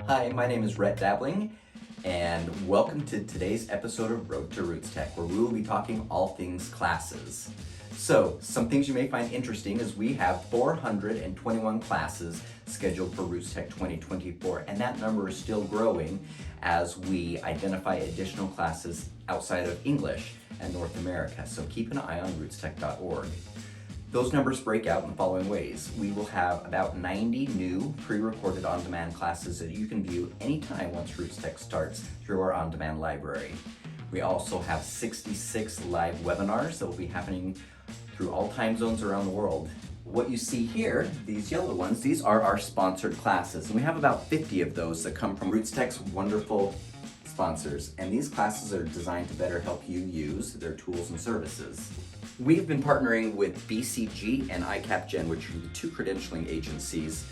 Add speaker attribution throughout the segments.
Speaker 1: Hi, my name is Rhett Dabbling, and welcome to today's episode of Road to RootsTech, where we will be talking all things classes. So, some things you may find interesting is we have 421 classes scheduled for RootsTech 2024, and that number is still growing as we identify additional classes outside of English and North America, so keep an eye on rootstech.org. Those numbers break out in the following ways. We will have about 90 new pre-recorded on-demand classes that you can view anytime once RootsTech starts through our on-demand library. We also have 66 live webinars that will be happening through all time zones around the world. What you see here, these yellow ones, these are our sponsored classes, and we have about 50 of those that come from RootsTech's wonderful sponsors, and these classes are designed to better help you use their tools and services. We've been partnering with BCG and ICAPGen, which are the two credentialing agencies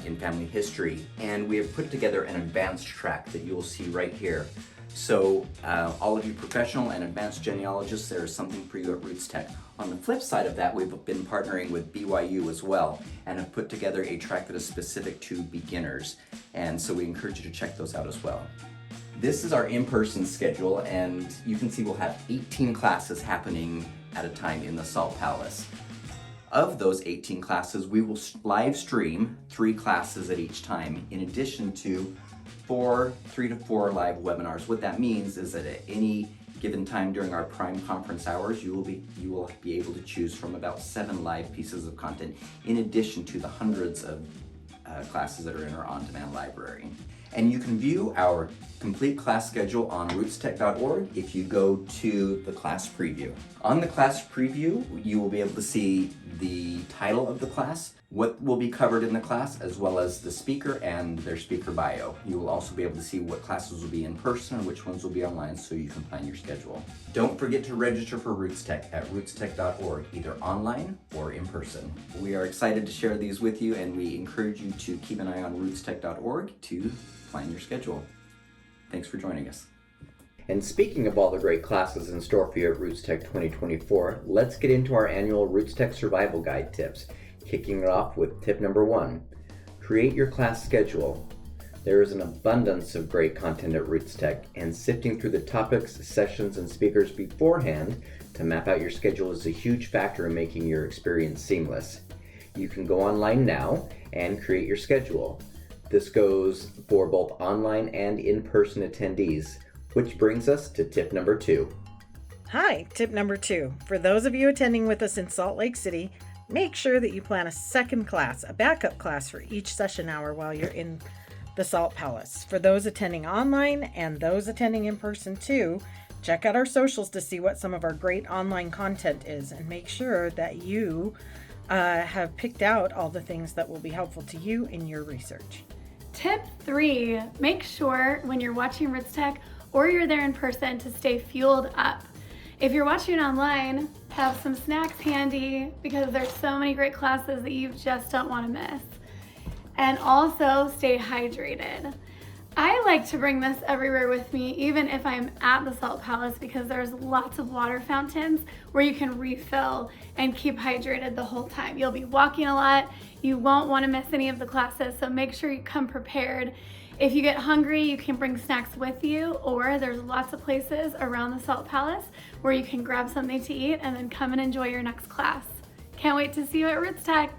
Speaker 1: in family history, and we have put together an advanced track that you'll see right here. So all of you professional and advanced genealogists, there is something for you at RootsTech. On the flip side of that, we've been partnering with BYU as well and have put together a track that is specific to beginners, and so we encourage you to check those out as well. This is our in-person schedule, and you can see we'll have 18 classes happening at a time in the Salt Palace. Of those 18 classes, we will live stream 3 classes at each time, in addition to 3 to 4 live webinars. What that means is that at any given time during our prime conference hours, you will be able to choose from about 7 live pieces of content, in addition to the hundreds of classes that are in our on-demand library. And you can view our complete class schedule on rootstech.org if you go to the class preview. On the class preview, you will be able to see the title of the class, what will be covered in the class, as well as the speaker and their speaker bio. You will also be able to see what classes will be in person and which ones will be online, so you can plan your schedule. Don't forget to register for RootsTech at rootstech.org, either online or in person. We are excited to share these with you, and we encourage you to keep an eye on rootstech.org to plan your schedule. Thanks for joining us. And speaking of all the great classes in store for you at RootsTech 2024, let's get into our annual RootsTech Survival Guide tips, kicking it off with tip number 1. Create your class schedule. There is an abundance of great content at RootsTech, and sifting through the topics, sessions, and speakers beforehand to map out your schedule is a huge factor in making your experience seamless. You can go online now and create your schedule. This goes for both online and in-person attendees, which brings us to tip number 2.
Speaker 2: Hi, tip number 2. For those of you attending with us in Salt Lake City, make sure that you plan a second class, a backup class for each session hour while you're in the Salt Palace. For those attending online and those attending in person too, check out our socials to see what some of our great online content is, and make sure that you have picked out all the things that will be helpful to you in your research.
Speaker 3: Tip 3, make sure when you're watching RootsTech or you're there in person to stay fueled up. If you're watching online, have some snacks handy, because there's so many great classes that you just don't want to miss. And also stay hydrated. I like to bring this everywhere with me, even if I'm at the Salt Palace, because there's lots of water fountains where you can refill and keep hydrated the whole time. You'll be walking a lot. You won't want to miss any of the classes, so make sure you come prepared. If you get hungry, you can bring snacks with you, or there's lots of places around the Salt Palace where you can grab something to eat and then come and enjoy your next class. Can't wait to see you at RootsTech.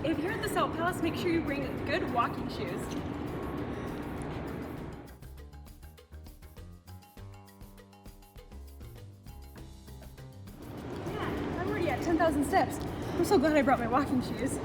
Speaker 4: If you're at the Salt Palace, make sure you bring good walking shoes. Yeah, I'm already at 10,000 steps. I'm so glad I brought my walking shoes.